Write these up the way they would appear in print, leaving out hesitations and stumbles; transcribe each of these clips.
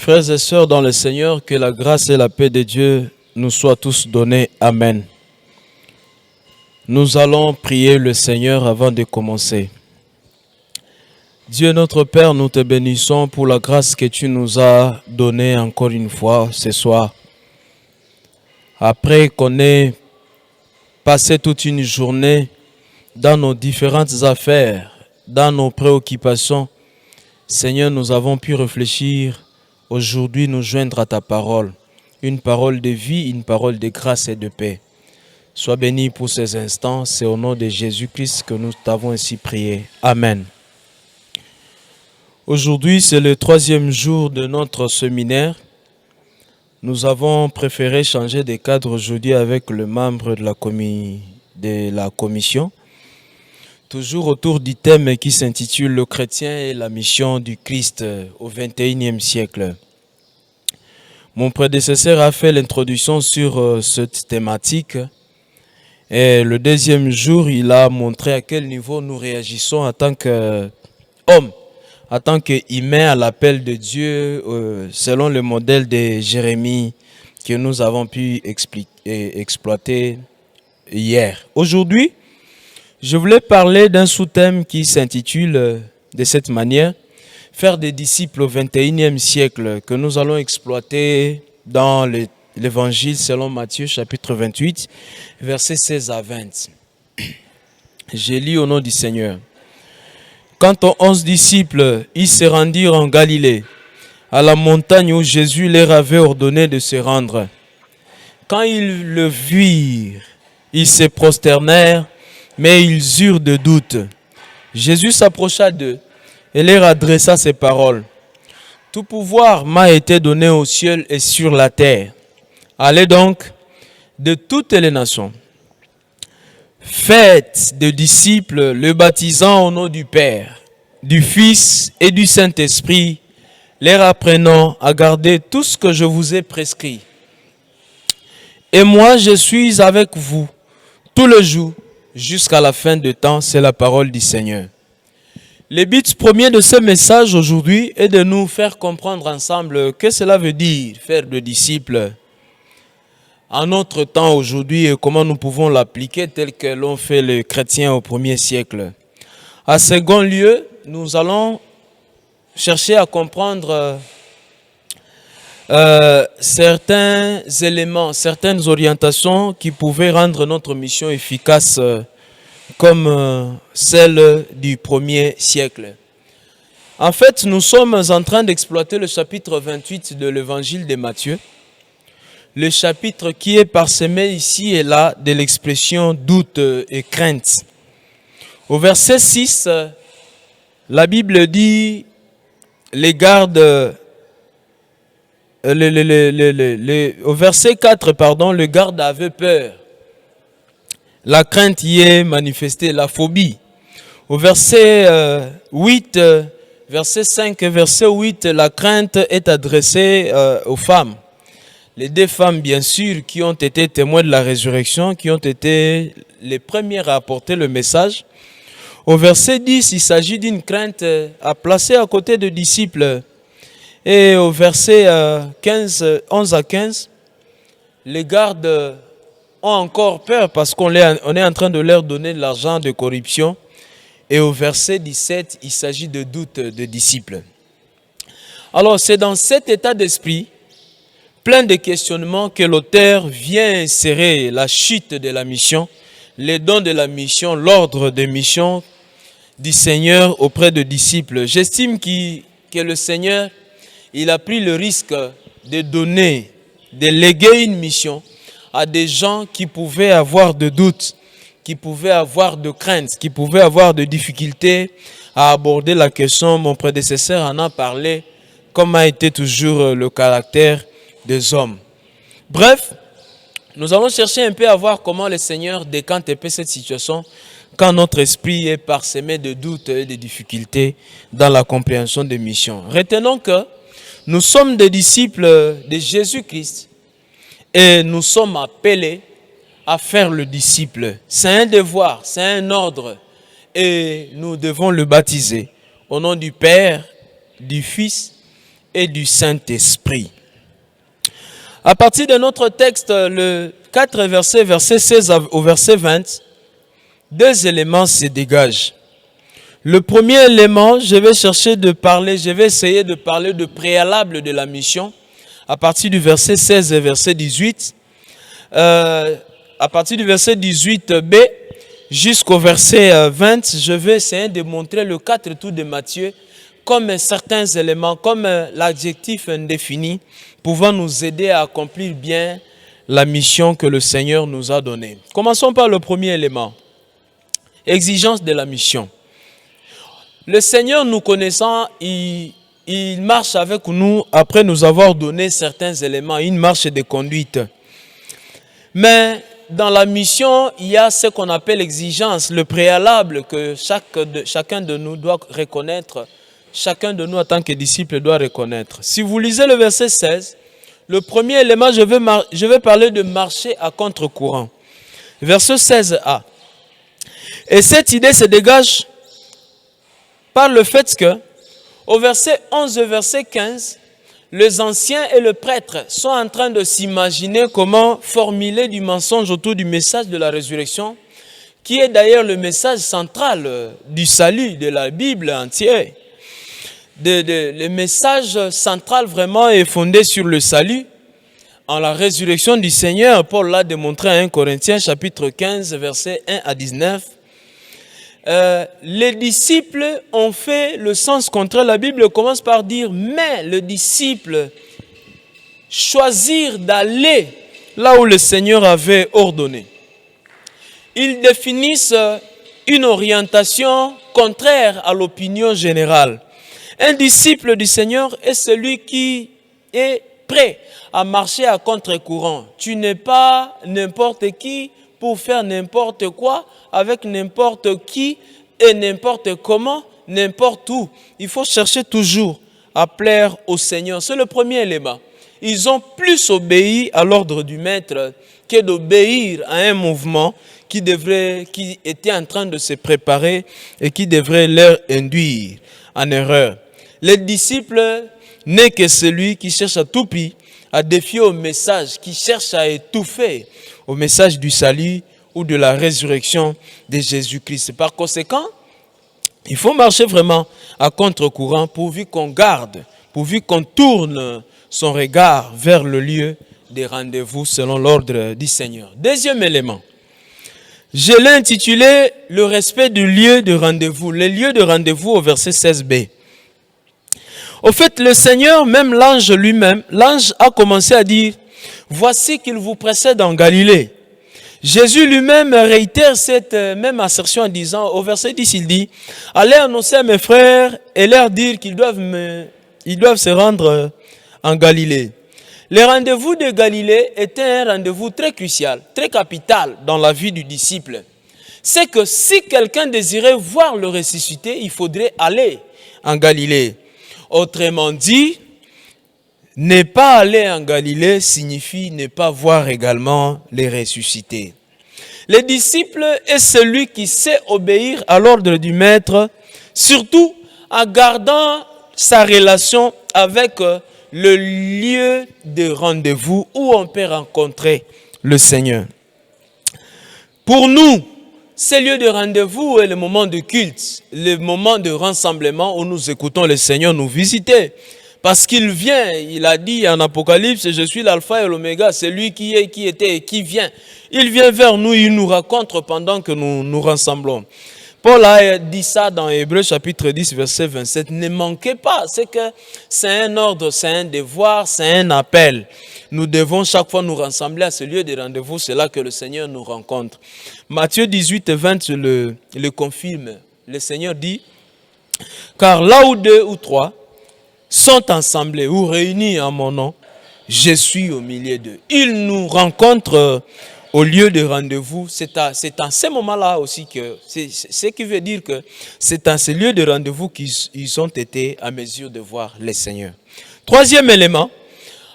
Frères et sœurs dans le Seigneur, que la grâce et la paix de Dieu nous soient tous données. Amen. Nous allons prier le Seigneur avant de commencer. Dieu notre Père, nous te bénissons pour la grâce que tu nous as donnée encore une fois ce soir. Après qu'on ait passé toute une journée dans nos différentes affaires, dans nos préoccupations, Seigneur, nous avons pu réfléchir aujourd'hui, nous joindre à ta parole. Une parole de vie, une parole de grâce et de paix. Sois béni pour ces instants. C'est au nom de Jésus-Christ que nous t'avons ainsi prié. Amen. Aujourd'hui, c'est le 3e jour de notre séminaire. Nous avons préféré changer de cadre aujourd'hui avec le membre de la commission. Toujours autour du thème qui s'intitule « Le chrétien et la mission du Christ au XXIe siècle ». Mon prédécesseur a fait l'introduction sur cette thématique. Et le 2e jour, il a montré à quel niveau nous réagissons en tant qu'hommes, en tant qu'humains à l'appel de Dieu, selon le modèle de Jérémie que nous avons pu exploiter hier. Aujourd'hui, je voulais parler d'un sous-thème qui s'intitule de cette manière « Faire des disciples au XXIe siècle » que nous allons exploiter dans l'Évangile selon Matthieu chapitre 28, versets 16 à 20. Je lis au nom du Seigneur. Quant aux 11 disciples, ils se rendirent en Galilée, à la montagne où Jésus leur avait ordonné de se rendre. Quand ils le virent, ils se prosternèrent, mais ils eurent de doutes. Jésus s'approcha d'eux et leur adressa ces paroles. « Tout pouvoir m'a été donné au ciel et sur la terre. Allez donc de toutes les nations. Faites des disciples, le baptisant au nom du Père, du Fils et du Saint-Esprit, leur apprenant à garder tout ce que je vous ai prescrit. Et moi, je suis avec vous tous les jours, jusqu'à la fin du temps. » C'est la parole du Seigneur. Le but premier de ce message aujourd'hui est de nous faire comprendre ensemble que cela veut dire faire de disciples en notre temps aujourd'hui et comment nous pouvons l'appliquer tel que l'ont fait les chrétiens au 1er siècle. En second lieu, nous allons chercher à comprendre certains éléments, certaines orientations qui pouvaient rendre notre mission efficace comme celle du 1er siècle. En fait, nous sommes en train d'exploiter le chapitre 28 de l'évangile de Matthieu, le chapitre qui est parsemé ici et là de l'expression doute et crainte. Au verset 6, la Bible dit les gardes. Au verset 4, le garde avait peur. La crainte y est manifestée, la phobie. Au verset 8, verset 5 et verset 8, la crainte est adressée aux femmes. Les 2 femmes, bien sûr, qui ont été témoins de la résurrection, qui ont été les premières à apporter le message. Au verset 10, il s'agit d'une crainte à placer à côté des disciples. Et au verset 11 à 15, les gardes ont encore peur parce qu'on est en train de leur donner de l'argent de corruption. Et au verset 17, il s'agit de doute de disciples. Alors c'est dans cet état d'esprit, plein de questionnements, que l'auteur vient insérer la chute de la mission, les dons de la mission, l'ordre de mission du Seigneur auprès des disciples. J'estime que le Seigneur, il a pris le risque de donner, de léguer une mission à des gens qui pouvaient avoir de doutes, qui pouvaient avoir de craintes, qui pouvaient avoir de difficultés à aborder la question. Mon prédécesseur en a parlé, comme a été toujours le caractère des hommes. Bref, nous allons chercher un peu à voir comment le Seigneur décante un peu cette situation quand notre esprit est parsemé de doutes et de difficultés dans la compréhension des missions. Retenons que nous sommes des disciples de Jésus-Christ et nous sommes appelés à faire le disciple. C'est un devoir, c'est un ordre et nous devons le baptiser au nom du Père, du Fils et du Saint-Esprit. À partir de notre texte, le 4 verset 16 au verset 20, deux éléments se dégagent. Le premier élément, je vais essayer de parler de préalable de la mission, à partir du verset 16 et verset 18. À partir du verset 18b jusqu'au verset 20, je vais essayer de montrer le 4 tours de Matthieu comme certains éléments, comme l'adjectif indéfini, pouvant nous aider à accomplir bien la mission que le Seigneur nous a donnée. Commençons par le premier élément. Exigence de la mission. Le Seigneur, nous connaissant, il marche avec nous après nous avoir donné certains éléments, une marche de conduite. Mais dans la mission, il y a ce qu'on appelle l'exigence, le préalable que chacun de nous doit reconnaître, chacun de nous en tant que disciple doit reconnaître. Si vous lisez le verset 16, le premier élément, je vais parler de marcher à contre-courant. Verset 16a. Et cette idée se dégage par le fait que, au verset 11 et verset 15, les anciens et le prêtre sont en train de s'imaginer comment formuler du mensonge autour du message de la résurrection, qui est d'ailleurs le message central du salut de la Bible entière. Le message central vraiment est fondé sur le salut, en la résurrection du Seigneur. Paul l'a démontré à 1 Corinthiens chapitre 15, versets 1 à 19. Les disciples ont fait le sens contraire. La Bible commence par dire, mais le disciple choisir d'aller là où le Seigneur avait ordonné. Ils définissent une orientation contraire à l'opinion générale. Un disciple du Seigneur est celui qui est prêt à marcher à contre-courant. Tu n'es pas n'importe qui pour faire n'importe quoi avec n'importe qui et n'importe comment, n'importe où. Il faut chercher toujours à plaire au Seigneur. C'est le premier élément. Ils ont plus obéi à l'ordre du Maître que d'obéir à un mouvement qui était en train de se préparer et qui devrait leur induire en erreur. Les disciples n'est que celui qui cherche à tout prix à défier au message, qui cherche à étouffer au message du salut ou de la résurrection de Jésus-Christ. Par conséquent, il faut marcher vraiment à contre-courant pourvu qu'on garde, pourvu qu'on tourne son regard vers le lieu des rendez-vous selon l'ordre du Seigneur. Deuxième élément, je l'ai intitulé le respect du lieu de rendez-vous, les lieux de rendez-vous au verset 16b. Au fait, le Seigneur, même l'ange lui-même, l'ange a commencé à dire, voici qu'il vous précède en Galilée. Jésus lui-même réitère cette même assertion en disant, au verset 10, il dit, allez annoncer à mes frères et leur dire qu'ils doivent se rendre en Galilée. Le rendez-vous de Galilée était un rendez-vous très crucial, très capital dans la vie du disciple. C'est que si quelqu'un désirait voir le ressuscité, il faudrait aller en Galilée. Autrement dit, ne pas aller en Galilée signifie ne pas voir également les ressuscités. Le disciple est celui qui sait obéir à l'ordre du Maître, surtout en gardant sa relation avec le lieu de rendez-vous où on peut rencontrer le Seigneur. Pour nous, ce lieu de rendez-vous est le moment de culte, le moment de rassemblement où nous écoutons le Seigneur nous visiter. Parce qu'il vient, il a dit en Apocalypse, je suis l'alpha et l'oméga, c'est lui qui est, qui était et qui vient. Il vient vers nous, il nous rencontre pendant que nous nous rassemblons. Paul a dit ça dans Hébreux chapitre 10, verset 27. Ne manquez pas, c'est que c'est un ordre, c'est un devoir, c'est un appel. Nous devons chaque fois nous rassembler à ce lieu de rendez-vous, c'est là que le Seigneur nous rencontre. Matthieu 18, 20 le confirme. Le Seigneur dit, car là où 2 ou 3 sont assemblés ou réunis en mon nom, je suis au milieu d'eux. Ils nous rencontrent au lieu de rendez-vous. C'est en ce moment-là aussi que, c'est ce qui veut dire que c'est en ce lieu de rendez-vous qu'ils ont été à mesure de voir le Seigneur. Troisième élément,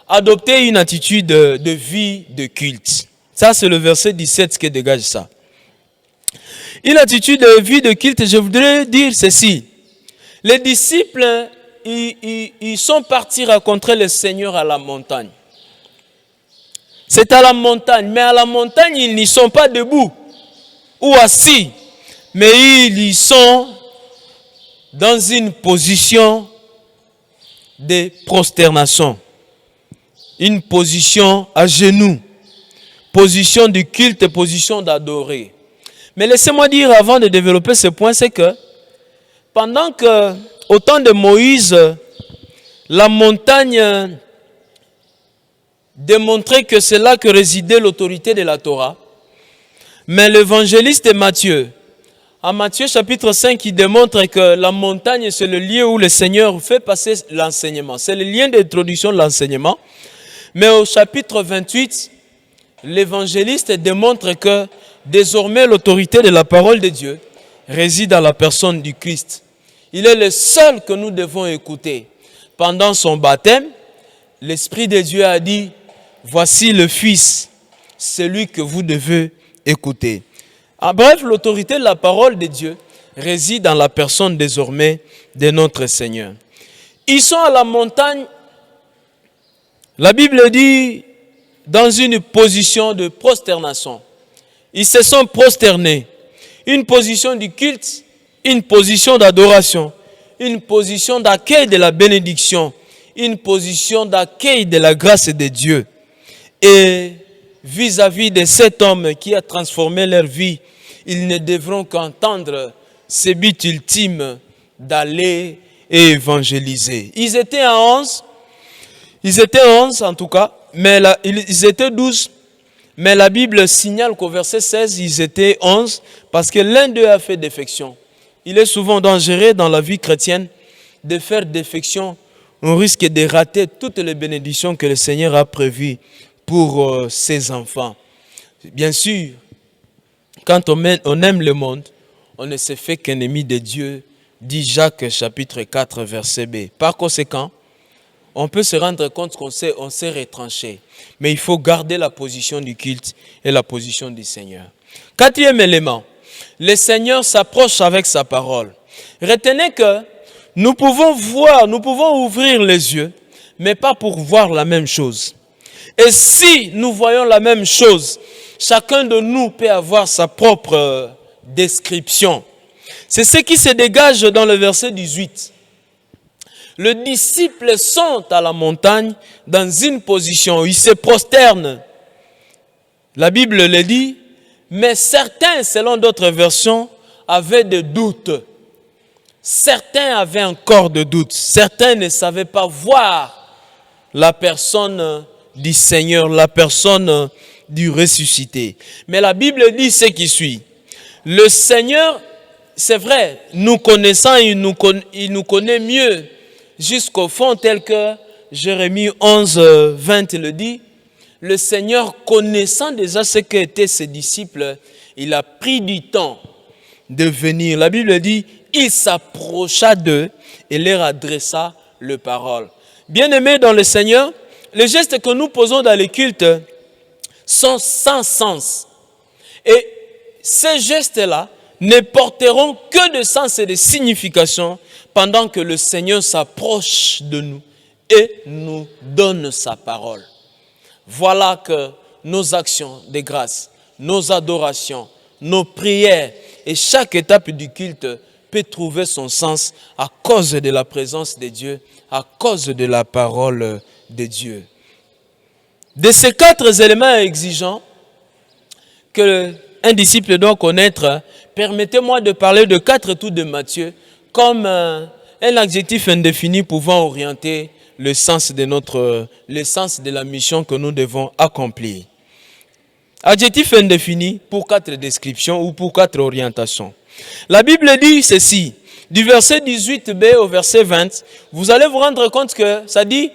adopter une attitude de vie de culte. Ça, c'est le verset 17 qui dégage ça. Une attitude de vie de culte, je voudrais dire ceci. Les disciples ils sont partis rencontrer le Seigneur à la montagne. C'est à la montagne, mais à la montagne, ils n'y sont pas debout ou assis, mais ils y sont dans une position de prosternation, une position à genoux, position de culte, position d'adorer. Mais laissez-moi dire avant de développer ce point, c'est que pendant que, au temps de Moïse, la montagne démontrait que c'est là que résidait l'autorité de la Torah, mais l'évangéliste Matthieu, en Matthieu chapitre 5, il démontre que la montagne, c'est le lieu où le Seigneur fait passer l'enseignement. C'est le lien d'introduction de l'enseignement. Mais au chapitre 28, l'évangéliste démontre que désormais l'autorité de la parole de Dieu réside dans la personne du Christ. Il est le seul que nous devons écouter. Pendant son baptême, l'Esprit de Dieu a dit, voici le Fils, celui que vous devez écouter. En bref, l'autorité de la parole de Dieu réside dans la personne désormais de notre Seigneur. Ils sont à la montagne, la Bible dit, dans une position de prosternation. Ils se sont prosternés. Une position du culte, une position d'adoration, une position d'accueil de la bénédiction, une position d'accueil de la grâce de Dieu. Et vis-à-vis de cet homme qui a transformé leur vie, ils ne devront qu'entendre ce but ultime d'aller et évangéliser. Ils étaient à 11, en tout cas, mais ils étaient 12, mais la Bible signale qu'au verset 16, ils étaient 11, parce que l'un d'eux a fait défection. Il est souvent dangereux dans la vie chrétienne de faire défection. On risque de rater toutes les bénédictions que le Seigneur a prévues pour ses enfants. Bien sûr, quand on aime le monde, on ne se fait qu'ennemi de Dieu, dit Jacques chapitre 4 verset B. Par conséquent, on peut se rendre compte qu'on s'est retranché. Mais il faut garder la position du culte et la position du Seigneur. Quatrième élément, le Seigneur s'approche avec sa parole. Retenez que nous pouvons ouvrir les yeux, mais pas pour voir la même chose. Et si nous voyons la même chose, chacun de nous peut avoir sa propre description. C'est ce qui se dégage dans le verset 18. Les disciples sont à la montagne dans une position où ils se prosternent. La Bible le dit, mais certains, selon d'autres versions, avaient des doutes. Certains avaient encore des doutes. Certains ne savaient pas voir la personne du Seigneur, la personne du ressuscité. Mais la Bible dit ce qui suit. Le Seigneur, c'est vrai, nous connaissant, il nous connaît mieux jusqu'au fond, tel que Jérémie 11, 20 le dit. Le Seigneur, connaissant déjà ce qu'étaient ses disciples, il a pris du temps de venir. La Bible dit, il s'approcha d'eux et leur adressa les paroles. Bien-aimés dans le Seigneur, les gestes que nous posons dans les cultes sont sans sens. Et ces gestes-là ne porteront que de sens et de signification pendant que le Seigneur s'approche de nous et nous donne sa parole. Voilà que nos actions de grâce, nos adorations, nos prières et chaque étape du culte peut trouver son sens à cause de la présence de Dieu, à cause de la parole de Dieu. De ces 4 éléments exigeants que un disciple doit connaître, permettez-moi de parler de 4 tours de Matthieu comme un adjectif indéfini pouvant orienter le sens de la mission que nous devons accomplir. Adjectif indéfini pour 4 descriptions ou pour 4 orientations. La Bible dit ceci, du verset 18b au verset 20, vous allez vous rendre compte que ça dit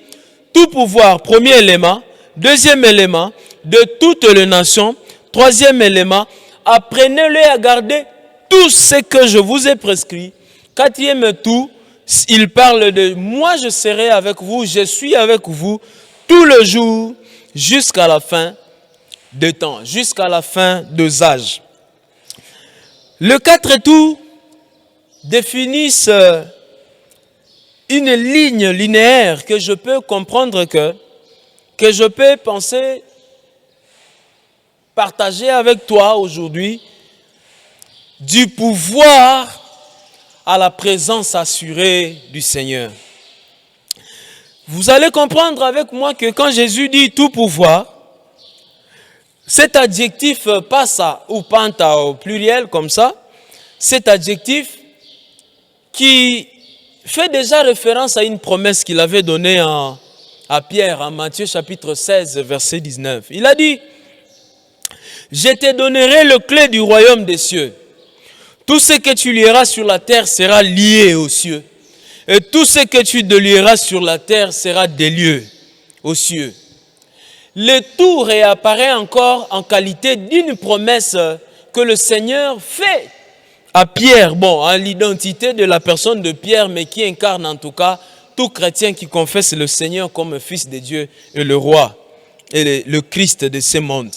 tout pouvoir, premier élément, deuxième élément, de toutes les nations, troisième élément, apprenez-le à garder tout ce que je vous ai prescrit. Quatrième tout, il parle de moi je serai avec vous, je suis avec vous tout le jour jusqu'à la fin des temps, jusqu'à la fin des âges. Le 4 tout définissent une ligne linéaire que je peux comprendre que je peux penser, partager avec toi aujourd'hui, du pouvoir à la présence assurée du Seigneur. Vous allez comprendre avec moi que quand Jésus dit tout pouvoir, cet adjectif passe ou pente au pluriel comme ça, cet adjectif qui fait déjà référence à une promesse qu'il avait donnée à Pierre en Matthieu chapitre 16 verset 19. Il a dit, je te donnerai le clé du royaume des cieux. Tout ce que tu lieras sur la terre sera lié aux cieux. Et tout ce que tu délieras sur la terre sera délié aux cieux. Le tout réapparaît encore en qualité d'une promesse que le Seigneur fait à Pierre, à l'identité de la personne de Pierre, mais qui incarne en tout cas tout chrétien qui confesse le Seigneur comme Fils de Dieu et le Roi et le Christ de ce monde.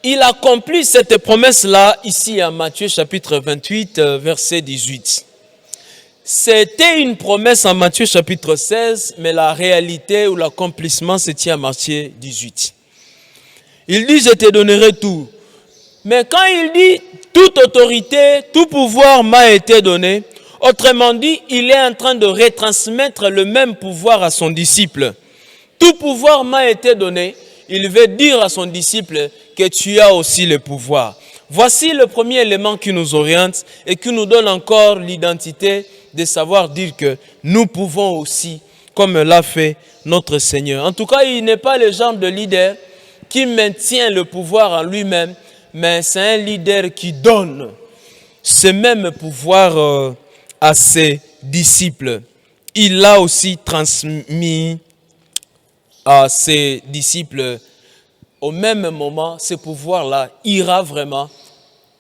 Il accomplit cette promesse-là ici à Matthieu chapitre 28, verset 18. C'était une promesse en Matthieu chapitre 16, mais la réalité ou l'accomplissement se tient à Matthieu 18. Il dit, je te donnerai tout. Mais quand il dit, toute autorité, tout pouvoir m'a été donné, autrement dit, il est en train de retransmettre le même pouvoir à son disciple. Tout pouvoir m'a été donné, il veut dire à son disciple que tu as aussi le pouvoir. Voici le premier élément qui nous oriente et qui nous donne encore l'identité de savoir dire que nous pouvons aussi, comme l'a fait notre Seigneur. En tout cas, il n'est pas le genre de leader qui maintient le pouvoir en lui-même, mais c'est un leader qui donne ce même pouvoir à ses disciples. Il l'a aussi transmis à ses disciples. Au même moment, ce pouvoir-là ira vraiment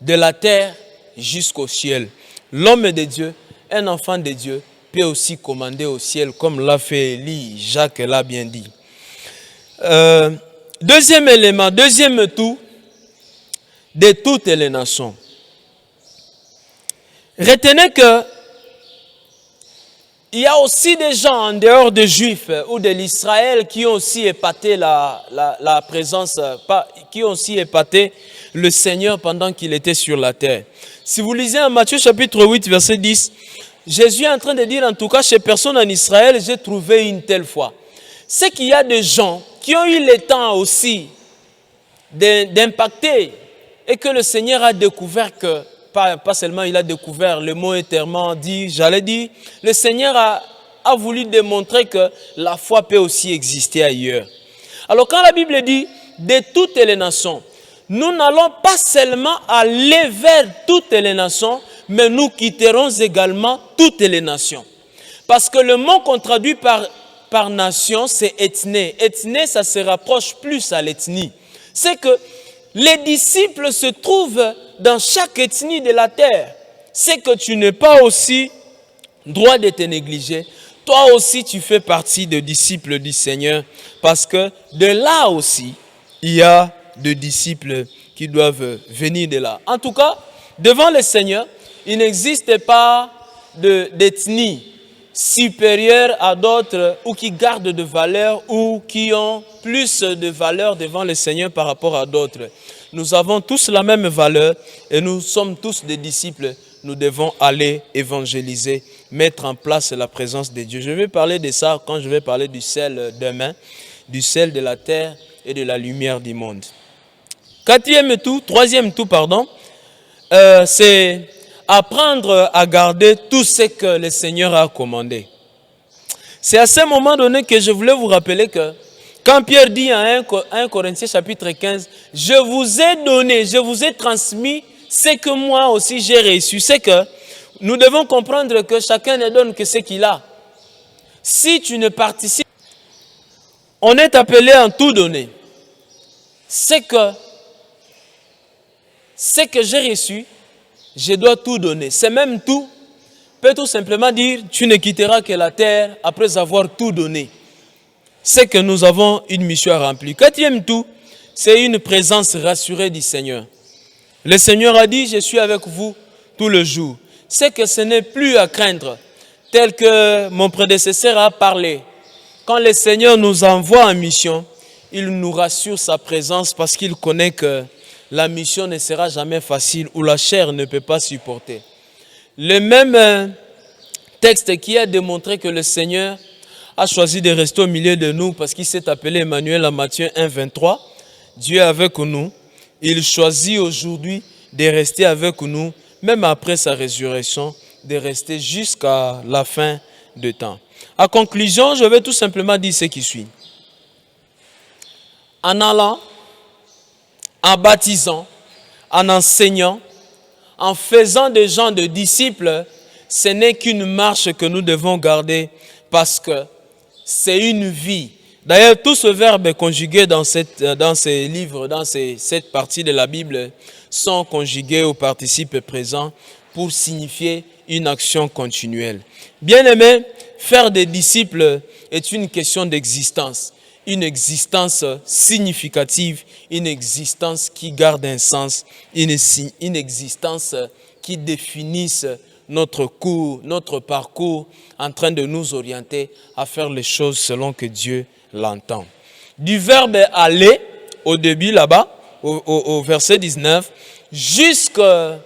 de la terre jusqu'au ciel. L'homme de Dieu, un enfant de Dieu, peut aussi commander au ciel, comme l'a fait Élie, Jacques l'a bien dit. Deuxième élément, deuxième tout, de toutes les nations. Retenez que il y a aussi des gens en dehors des Juifs ou de l'Israël qui ont aussi épaté la présence, qui ont aussi épaté le Seigneur pendant qu'il était sur la terre. Si vous lisez en Matthieu chapitre 8, verset 10, Jésus est en train de dire, en tout cas chez personne en Israël, j'ai trouvé une telle foi. C'est qu'il y a des gens qui ont eu le temps aussi d'impacter et que le Seigneur a découvert que, pas seulement il a découvert, le mot est tellement dit, j'allais dire, le Seigneur a voulu démontrer que la foi peut aussi exister ailleurs. Alors quand la Bible dit de toutes les nations, nous n'allons pas seulement aller vers toutes les nations, mais nous quitterons également toutes les nations. Parce que le mot qu'on traduit par nation, c'est ethné. Ethné, ça se rapproche plus à l'ethnie. C'est que les disciples se trouvent dans chaque ethnie de la terre. C'est que tu n'es pas aussi droit de te négliger. Toi aussi, tu fais partie des disciples du Seigneur. Parce que de là aussi, il y a des disciples qui doivent venir de là. En tout cas, devant le Seigneur, il n'existe pas d'ethnie supérieure à d'autres ou qui gardent de valeur ou qui ont plus de valeur devant le Seigneur par rapport à d'autres. Nous avons tous la même valeur et nous sommes tous des disciples. Nous devons aller évangéliser, mettre en place la présence de Dieu. Je vais parler de ça quand je vais parler du sel demain, du sel de la terre et de la lumière du monde. Troisième tout, c'est apprendre à garder tout ce que le Seigneur a commandé. C'est à ce moment donné que je voulais vous rappeler que quand Pierre dit à 1 Corinthiens chapitre 15, je vous ai donné, je vous ai transmis ce que moi aussi j'ai reçu. C'est que nous devons comprendre que chacun ne donne que ce qu'il a. Si tu ne participes, on est appelé à tout donner. C'est que j'ai reçu, je dois tout donner. C'est même tout, peut tout simplement dire, tu ne quitteras que la terre après avoir tout donné. C'est que nous avons une mission à remplir. Quatrième tout, c'est une présence rassurée du Seigneur. Le Seigneur a dit, je suis avec vous tout le jour. C'est que ce n'est plus à craindre. tel que mon prédécesseur a parlé. Quand le Seigneur nous envoie en mission, il nous rassure sa présence parce qu'il connaît que la mission ne sera jamais facile ou la chair ne peut pas supporter. Le même texte qui a démontré que le Seigneur a choisi de rester au milieu de nous parce qu'il s'est appelé Emmanuel en Matthieu 1, 23. Dieu est avec nous. Il choisit aujourd'hui de rester avec nous, même après sa résurrection, de rester jusqu'à la fin de temps. En conclusion, je vais tout simplement dire ce qui suit. En allant, en baptisant, en enseignant, en faisant des gens de disciples, ce n'est qu'une marche que nous devons garder parce que c'est une vie. D'ailleurs, tout ce verbe conjugué dans ces livres, dans cette partie de la Bible, sont conjugués au participe présent pour signifier une action continuelle. Bien-aimé, faire des disciples est une question d'existence. Une existence significative, une existence qui garde un sens, une existence qui définisse notre cours, notre parcours, en train de nous orienter à faire les choses selon que Dieu l'entend. Du verbe aller, au début là-bas, au verset 19, jusqu'à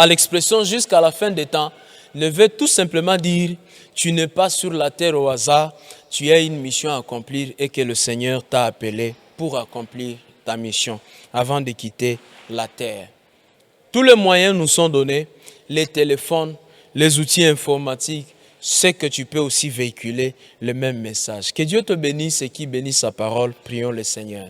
l'expression jusqu'à la fin des temps, ne veut tout simplement dire tu n'es pas sur la terre au hasard, tu as une mission à accomplir et que le Seigneur t'a appelé pour accomplir ta mission avant de quitter la terre. Tous les moyens nous sont donnés, les téléphones, les outils informatiques, c'est que tu peux aussi véhiculer le même message. Que Dieu te bénisse et qu'il bénisse sa parole. Prions le Seigneur.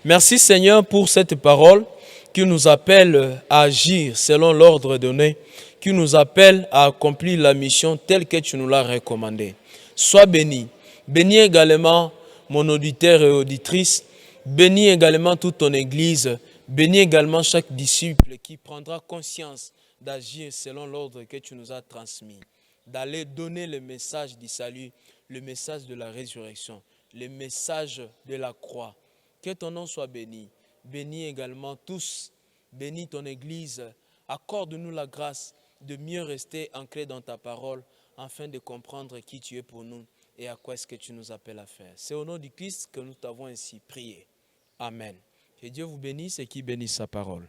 Merci Seigneur pour cette parole qui nous appelle à agir selon l'ordre donné, qui nous appelle à accomplir la mission telle que tu nous l'as recommandée. Sois béni. Bénis également mon auditeur et auditrice. Bénis également toute ton Église. Bénis également chaque disciple qui prendra conscience d'agir selon l'ordre que tu nous as transmis. D'aller donner le message du salut, le message de la résurrection, le message de la croix. Que ton nom soit béni. Bénis également tous. Bénis ton Église. Accorde-nous la grâce de mieux rester ancré dans ta parole afin de comprendre qui tu es pour nous et à quoi est-ce que tu nous appelles à faire. C'est au nom du Christ que nous t'avons ainsi prié. Amen. Que Dieu vous bénisse et qu'il bénisse sa parole.